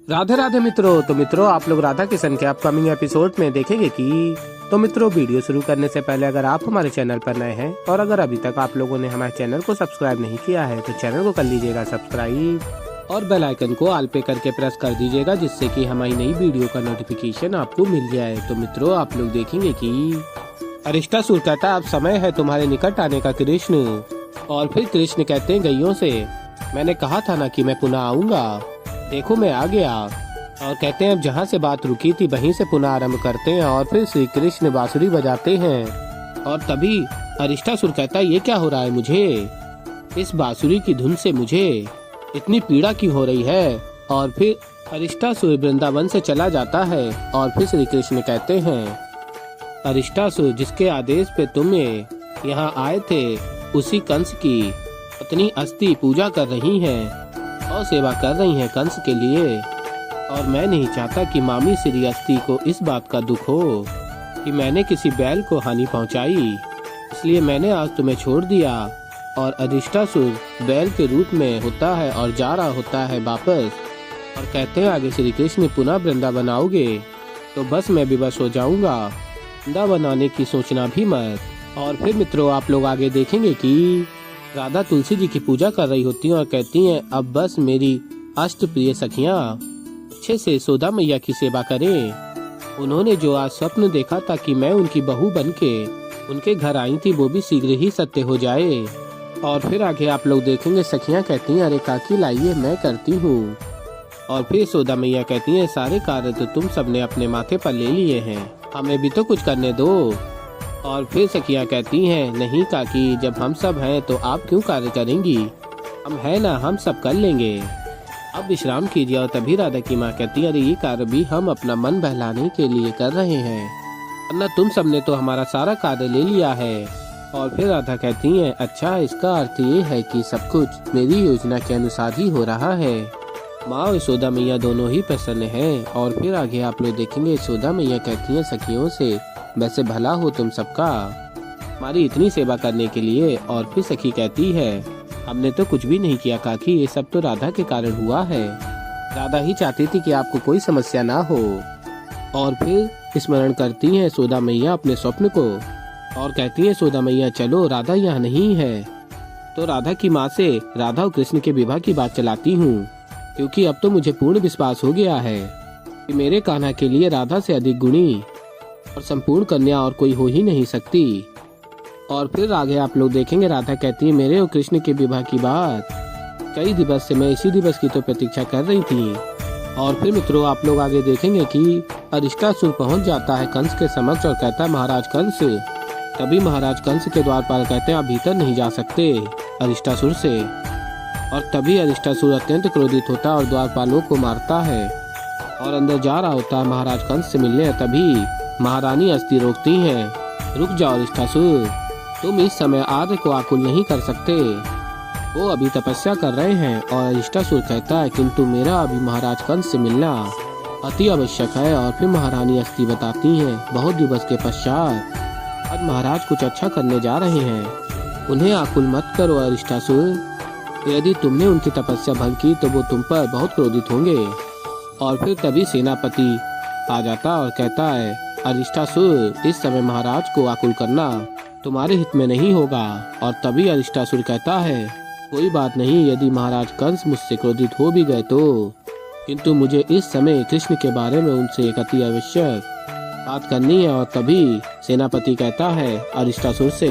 राधे राधे मित्रों। तो मित्रों, आप लोग राधा किशन के अपकमिंग एपिसोड में देखेंगे कि मित्रों, वीडियो शुरू करने से पहले अगर आप हमारे चैनल पर नए हैं और अगर अभी तक आप लोगों ने हमारे चैनल को सब्सक्राइब नहीं किया है तो चैनल को कर लीजिएगा सब्सक्राइब और बेल आइकन को ऑल पे करके प्रेस कर दीजिएगा, जिससे कि हमारी नई वीडियो का नोटिफिकेशन आपको मिल जाए। तो मित्रों, आप लोग देखेंगे कि अरिष्टासुर कहता अब समय है तुम्हारे निकट आने का कृष्ण। और फिर कृष्ण कहते हैं गैयों से, मैंने कहा था ना कि मैं पुनः आऊंगा, देखो मैं आ गया। और कहते हैं अब जहाँ से बात रुकी थी वहीं से पुनः आरंभ करते हैं। और फिर श्री कृष्ण बांसुरी बजाते हैं और तभी अरिष्टासुर कहता है ये क्या हो रहा है, मुझे इस बांसुरी की धुन से मुझे इतनी पीड़ा क्यों हो रही है। और फिर अरिष्टासुर वृंदावन से चला जाता है। और फिर श्री कृष्ण कहते हैं अरिष्टासुर, जिसके आदेश पे तुम यहाँ आए थे उसी कंस की पत्नी अस्ति पूजा कर रही हैं और सेवा कर रही हैं कंस के लिए। और मैं नहीं चाहता कि मामी श्री अस्ति को इस बात का दुख हो कि मैंने किसी बैल को हानि पहुंचाई, इसलिए मैंने आज तुम्हें छोड़ दिया। और अरिष्टासुर बैल के रूप में होता है और जा रहा होता है वापस। और कहते हैं आगे श्री कृष्ण पुनः वृंदावन आओगे तो बस मैं विवश हो जाऊंगा, वृंदावन आने की सोचना भी मत। और फिर मित्रों, आप लोग आगे देखेंगे कि राधा तुलसी जी की पूजा कर रही होती हैं और कहती हैं अब बस मेरी अष्ट प्रिय सखियां अच्छे से यशोदा मैया की सेवा करें। उन्होंने जो आज स्वप्न देखा था कि मैं उनकी बहू बनके उनके घर आई थी, वो भी शीघ्र ही सत्य हो जाए। और फिर आगे आप लोग देखेंगे सखियां कहती हैं अरे काकी लाइए मैं करती हूँ। और फिर यशोदा मैया कहती हैं सारे कार्य तो तुम सबने अपने माथे पर ले लिए हैं, हमें भी तो कुछ करने दो। और फिर सखियां कहती हैं नहीं काकी, जब हम सब हैं तो आप क्यों कार्य करेंगी, हम है ना, हम सब कर लेंगे, अब विश्राम कीजिए। और तभी राधा की माँ कहती है अरे ये कार्य भी हम अपना मन बहलाने के लिए कर रहे हैं, वरना तुम सबने तो हमारा सारा कार्य ले लिया है। और फिर राधा कहती है अच्छा, इसका अर्थ ये है कि सब कुछ मेरी योजना के अनुसार ही हो रहा है। माँ और यशोदा मैया दोनों ही प्रसन्न हैं। और फिर आगे आप लोग देखेंगे यशोदा मैया कहती हैं सखियों से वैसे भला हो तुम सबका हमारी इतनी सेवा करने के लिए। और फिर सखी कहती है हमने तो कुछ भी नहीं किया काकी, ये सब तो राधा के कारण हुआ है, राधा ही चाहती थी कि आपको कोई समस्या ना हो। और फिर स्मरण करती हैं यशोदा मैया अपने स्वप्न को और कहती है यशोदा मैया चलो राधा यहाँ नहीं है। तो राधा की माँ से राधा और कृष्ण के विवाह की बात चलाती हूँ, क्योंकि अब तो मुझे पूर्ण विश्वास हो गया है कि मेरे कान्हा के लिए राधा से अधिक गुणी और संपूर्ण कन्या और कोई हो ही नहीं सकती। और फिर आगे आप लोग देखेंगे राधा कहती है मेरे और कृष्ण के विवाह की बात कई दिवस से मैं इसी दिवस की तो प्रतीक्षा कर रही थी। और फिर मित्रों, आप लोग आगे देखेंगे कि अरिष्टासुर पहुंच जाता है कंस के समक्ष और कहता है महाराज कंस। तभी महाराज कंस के द्वारपाल कहते हैं आप भीतर नहीं जा सकते अरिष्टासुर से। और तभी अरिष्टासुर अत्यंत क्रोधित होता है और द्वारपालों को मारता है और अंदर जा रहा होता है महाराज कंस से मिलने। तभी महारानी अस्ति रोकती हैं, रुक जाओ अरिष्टासुर, तुम इस समय आर्य को आकुल नहीं कर सकते, वो अभी तपस्या कर रहे हैं। और अरिष्टासुर कहता है किंतु मेरा अभी महाराज कंस से मिलना अति आवश्यक है। और फिर महारानी अस्ति बताती हैं बहुत दिवस के पश्चात आज महाराज कुछ अच्छा करने जा रहे हैं, उन्हें आकुल मत करो अरिष्टासुर, यदि तुमने उनकी तपस्या भंग की तो वो तुम पर बहुत क्रोधित होंगे। और फिर तभी सेनापति आ जाता और कहता है अरिष्टासुर इस समय महाराज को आकुल करना तुम्हारे हित में नहीं होगा। और तभी अरिष्टासुर कहता है कोई बात नहीं, यदि महाराज कंस मुझसे क्रोधित हो भी गए तो, किंतु मुझे इस समय कृष्ण के बारे में उनसे एक अति आवश्यक बात करनी है। और तभी सेनापति कहता है अरिष्टासुर से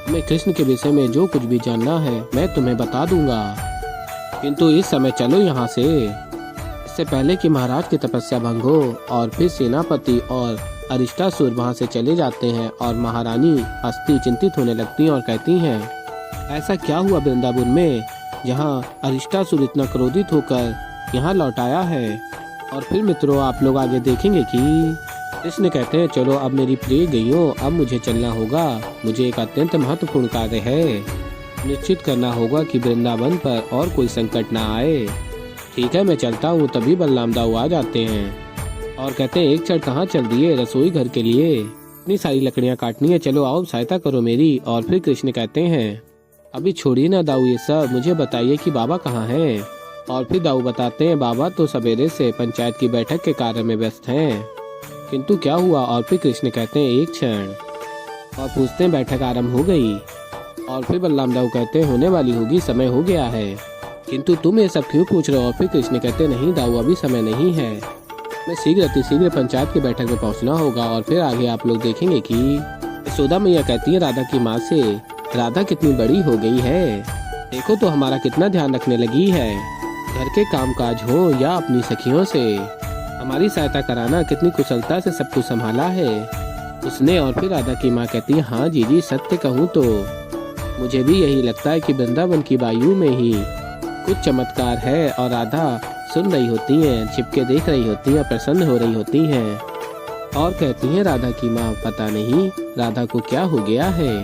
मैं कृष्ण के विषय में जो कुछ भी जानना है मैं तुम्हें बता दूंगा, किंतु इस समय चलो यहाँ से, इससे पहले कि महाराज की तपस्या भंग हो। और फिर सेनापति और अरिष्टासुर वहाँ से चले जाते हैं और महारानी अस्ति चिंतित होने लगती हैं और कहती हैं ऐसा क्या हुआ वृंदावन में जहाँ अरिष्टासुर इतना क्रोधित होकर यहाँ लौट आया है। और फिर मित्रों, आप लोग आगे देखेंगे कि कृष्ण कहते हैं चलो अब मेरी प्रिय गईयों, अब मुझे चलना होगा, मुझे एक अत्यंत महत्वपूर्ण कार्य है, निश्चित करना होगा कि वृंदावन पर और कोई संकट ना आए। ठीक है मैं चलता हूँ। तभी बलराम दाऊ आ जाते हैं और कहते हैं एक क्षण कहाँ चल दिए, रसोई घर के लिए इतनी सारी लकड़ियाँ काटनी है, चलो आओ सहायता करो मेरी। और फिर कृष्ण कहते हैं अभी छोड़िए ना दाऊ ये सब, मुझे बताइए कि बाबा कहाँ हैं। और फिर दाऊ बताते हैं बाबा तो सवेरे से पंचायत की बैठक के कार्य में व्यस्त हैं, किंतु क्या हुआ। और फिर कृष्ण कहते हैं एक क्षण, और पूछते हैं बैठक आरंभ हो गई। और फिर बलराम दाऊ कहते हैं होने वाली होगी, समय हो गया है, किंतु तुम ये सब क्यों पूछ रहे हो। और फिर कृष्ण कहते हैं नहीं दाऊ, अभी समय नहीं है, मैं शीघ्र पंचायत की बैठक में पहुंचना होगा। और फिर आगे आप लोग देखेंगे कि यशोदा मैया कहती है राधा की माँ से, राधा कितनी बड़ी हो गई है, देखो तो हमारा कितना ध्यान रखने लगी है, घर के कामकाज हो या अपनी सखियों से हमारी सहायता कराना, कितनी कुशलता से सब कुछ संभाला है उसने। और फिर राधा की माँ कहती है हाँ जीजी, सत्य कहूँ तो मुझे भी यही लगता है कि वृंदावन की वायु में ही कुछ चमत्कार है। और राधा सुन रही होती हैं, छिपके देख रही होती हैं, प्रसन्न हो रही होती हैं और कहती हैं राधा की माँ पता नहीं राधा को क्या हो गया है।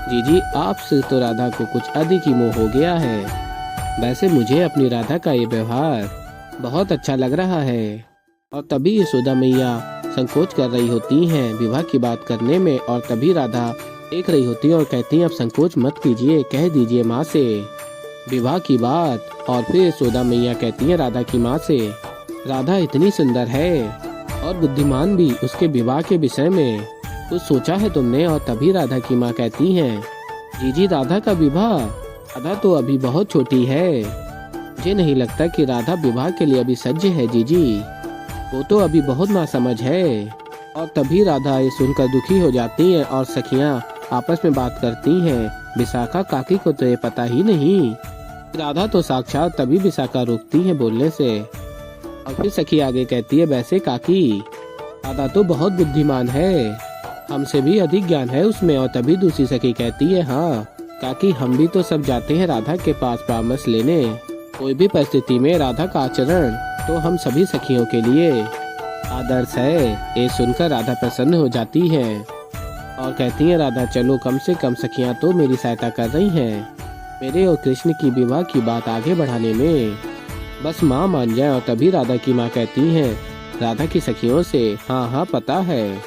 जीजी आपसे तो राधा को कुछ अधिक ही मोह हो गया है। वैसे मुझे अपनी राधा का ये व्यवहार बहुत अच्छा लग रहा है। और तभी यशोदा मैया संकोच कर रही होती हैं विवाह की बात करने में। और तभी राधा देख रही होती है और कहती हैं अब संकोच मत कीजिए, कह दीजिए माँ से विवाह की बात। और फिर यशोदा मैया कहती हैं राधा की माँ से, राधा इतनी सुंदर है और बुद्धिमान भी, उसके विवाह के विषय में कुछ सोचा है तुमने। और तभी राधा की माँ कहती हैं जीजी राधा का विवाह, राधा तो अभी बहुत छोटी है, मुझे नहीं लगता कि राधा विवाह के लिए अभी सज्ज है जीजी, वो तो अभी बहुत नासमझ है। और तभी राधा ये सुनकर दुखी हो जाती है और सखियां आपस में बात करती हैं, विशाखा काकी को तो ये पता ही नहीं। राधा तो साक्षात तभी विशाखा रोकती है बोलने से। और फिर सखी आगे कहती है वैसे काकी राधा तो बहुत बुद्धिमान है, हमसे भी अधिक ज्ञान है उसमें। और तभी दूसरी सखी कहती है हाँ काकी, हम भी तो सब जाते हैं राधा के पास परामर्श लेने, कोई भी परिस्थिति में राधा का आचरण तो हम सभी सखियों के लिए आदर्श है। ये सुनकर राधा प्रसन्न हो जाती है और कहती है राधा चलो, कम से कम सखियां तो मेरी सहायता कर रही हैं मेरे और कृष्ण की विवाह की बात आगे बढ़ाने में, बस माँ मान जाए। और तभी राधा की माँ कहती हैं राधा की सखियों से, हाँ पता है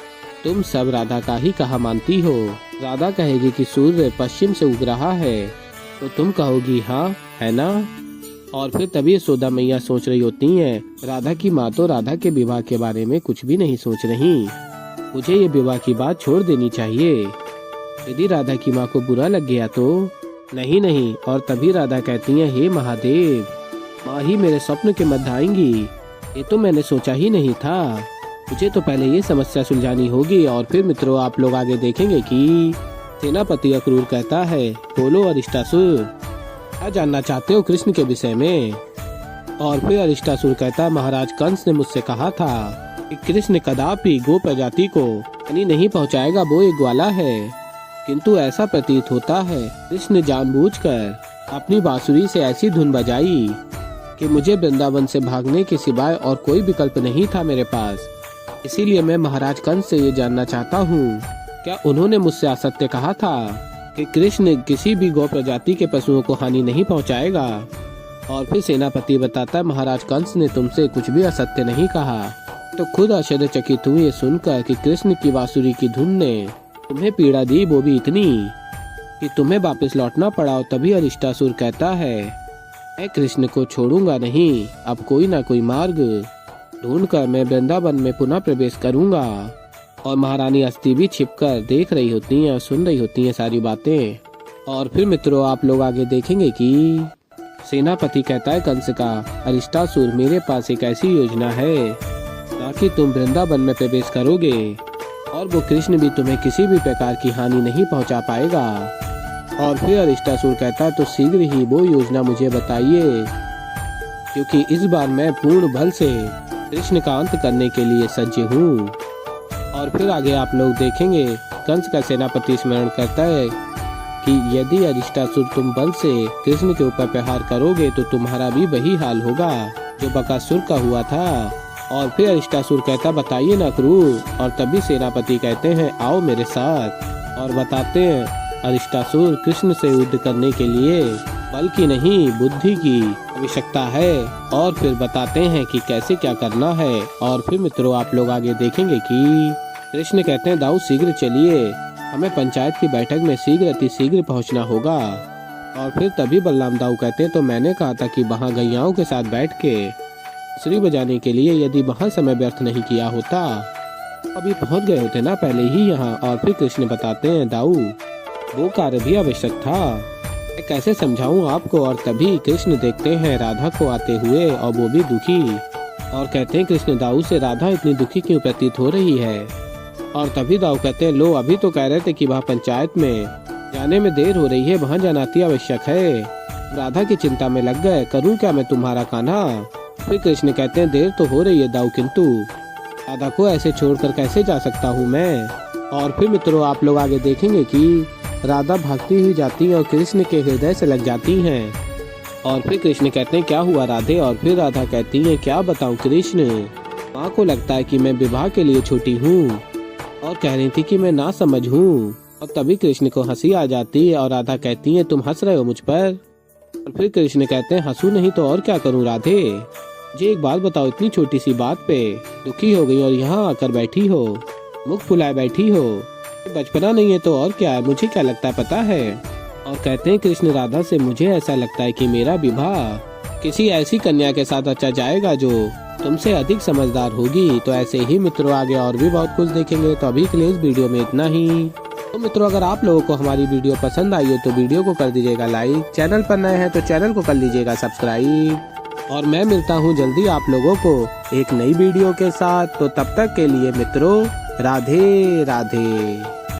तुम सब राधा का ही कहा मानती हो। राधा कहेगी कि सूर्य पश्चिम से उग रहा है तो तुम कहोगी हाँ, है ना। और फिर तभी यशोदा मैया सोच रही होती हैं राधा की माँ तो राधा के विवाह के बारे में कुछ भी नहीं सोच रही, मुझे ये विवाह की बात छोड़ देनी चाहिए। यदि राधा की माँ को बुरा लग गया तो नहीं। और तभी राधा कहती है हे महादेव, माँ ही मेरे स्वप्न के मध्य आएंगी, ये तो मैंने सोचा ही नहीं था, मुझे तो पहले ये समस्या सुलझानी होगी। और फिर मित्रों आप लोग आगे देखेंगे कि सेनापति अक्रूर कहता है बोलो अरिष्टासुर, क्या जानना चाहते हो कृष्ण के विषय में। और फिर अरिष्टासुर कहता महाराज कंस ने मुझसे कहा था कि कृष्ण कदापि गो प्रजाति को हानि नहीं पहुंचाएगा, वो एक ग्वाला है, किंतु ऐसा प्रतीत होता है कृष्ण जानबूझकर अपनी बांसुरी से ऐसी धुन बजाई कि मुझे वृंदावन से भागने के सिवाय और कोई विकल्प नहीं था मेरे पास। इसीलिए मैं महाराज कंस से ये जानना चाहता हूँ क्या उन्होंने मुझसे असत्य कहा था कि कृष्ण किसी भी गौ प्रजाति के पशुओं को हानि नहीं पहुँचाएगा। और फिर सेनापति बताता है महाराज कंस ने तुमसे कुछ भी असत्य नहीं कहा। तो खुद आश्चर्यचकित हुए सुनकर कि कृष्ण की बांसुरी की धुन ने तुम्हें पीड़ा दी, वो भी इतनी कि तुम्हें वापस लौटना पड़ा। और तभी अरिष्टासुर कहता है मैं कृष्ण को छोड़ूंगा नहीं, अब कोई ना कोई मार्ग ढूंढकर मैं वृंदावन में पुनः प्रवेश करूंगा। और महारानी हस्ती भी छिपकर देख रही होती हैं और सुन रही होती हैं सारी बातें। और फिर मित्रों आप लोग आगे देखेंगे कि सेनापति कहता है कंस का अरिष्टासुर, मेरे पास एक ऐसी योजना है ताकि तुम वृंदावन में प्रवेश करोगे और वो कृष्ण भी तुम्हें किसी भी प्रकार की हानि नहीं पहुंचा पाएगा। और फिर अरिष्टासुर कहता है तो शीघ्र ही वो योजना मुझे बताइए, क्योंकि इस बार मैं पूर्ण बल से कृष्ण का अंत करने के लिए सज्ज हूँ। और फिर आगे आप लोग देखेंगे कंस का सेनापति स्मरण करता है कि यदि अरिष्टासुर तुम बल से कृष्ण के ऊपर प्रहार करोगे तो तुम्हारा भी वही हाल होगा जो बकासुर का हुआ था। और फिर अरिष्टासुर कहता बताइए ना क्रूर। और तभी सेनापति कहते हैं आओ मेरे साथ। और बताते हैं अरिष्टासुर, कृष्ण से युद्ध करने के लिए बल की नहीं बुद्धि की आवश्यकता है। और फिर बताते हैं कि कैसे क्या करना है। और फिर मित्रों आप लोग आगे देखेंगे कि कृष्ण कहते हैं दाऊ शीघ्र चलिए, हमें पंचायत की बैठक में शीघ्र अति शीघ्र पहुंचना होगा। और फिर तभी बलराम दाऊ कहते तो मैंने कहा था कि वहाँ गैयाओं के साथ बैठ के बांसुरी बजाने के लिए यदि वहाँ समय व्यर्थ नहीं किया होता अभी पहुँच गए होते ना पहले ही यहाँ। और फिर कृष्ण बताते हैं दाऊ वो कार्य भी आवश्यक था, मैं कैसे समझाऊं आपको। और तभी कृष्ण देखते हैं राधा को आते हुए और वो भी दुखी, और कहते हैं कृष्ण दाऊ से राधा इतनी दुखी क्यों प्रतीत हो रही है। और तभी दाऊ कहते हैं लो अभी तो कह रहे थे कि वहाँ पंचायत में जाने में देर हो रही है, वहाँ जाना अति आवश्यक है। राधा की चिंता में लग गए, करूँ क्या मैं तुम्हारा कान्हा। फिर कृष्ण कहते हैं देर तो हो रही है दाऊ, किंतु राधा को ऐसे छोड़कर कैसे जा सकता हूँ मैं। और फिर मित्रों आप लोग आगे देखेंगे कि राधा भागती हुई जाती है और कृष्ण के हृदय से लग जाती हैं। और फिर कृष्ण कहते हैं क्या हुआ राधे। और फिर राधा कहती है क्या बताऊं कृष्ण, माँ को लगता है कि मैं विवाह के लिए छोटी हूँ और कह रही थी कि मैं ना समझ हूँ। और तभी कृष्ण को हंसी आ जाती है और राधा कहती है तुम हंस रहे हो मुझ पर। और फिर कृष्ण कहते हैं हंसू नहीं तो और क्या करूँ राधे, मुझे एक बात बताओ, इतनी छोटी सी बात पे दुखी हो गई और यहाँ आकर बैठी हो, मुख फुलाए बैठी हो, बचपना नहीं है तो और क्या है, मुझे क्या लगता है पता है। और कहते हैं कृष्ण राधा से मुझे ऐसा लगता है कि मेरा विवाह किसी ऐसी कन्या के साथ अच्छा जाएगा जो तुमसे अधिक समझदार होगी। तो ऐसे ही मित्रों आगे और भी बहुत कुछ देखेंगे। तो अभी के लिए इस वीडियो में इतना ही। तो मित्रों अगर आप लोगों को हमारी वीडियो पसंद आई हो तो वीडियो को कर दीजिएगा लाइक, चैनल पर नए हैं तो चैनल को कर लीजिएगा सब्सक्राइब। और मैं मिलता हूँ जल्दी आप लोगों को एक नई वीडियो के साथ। तो तब तक के लिए मित्रों राधे राधे।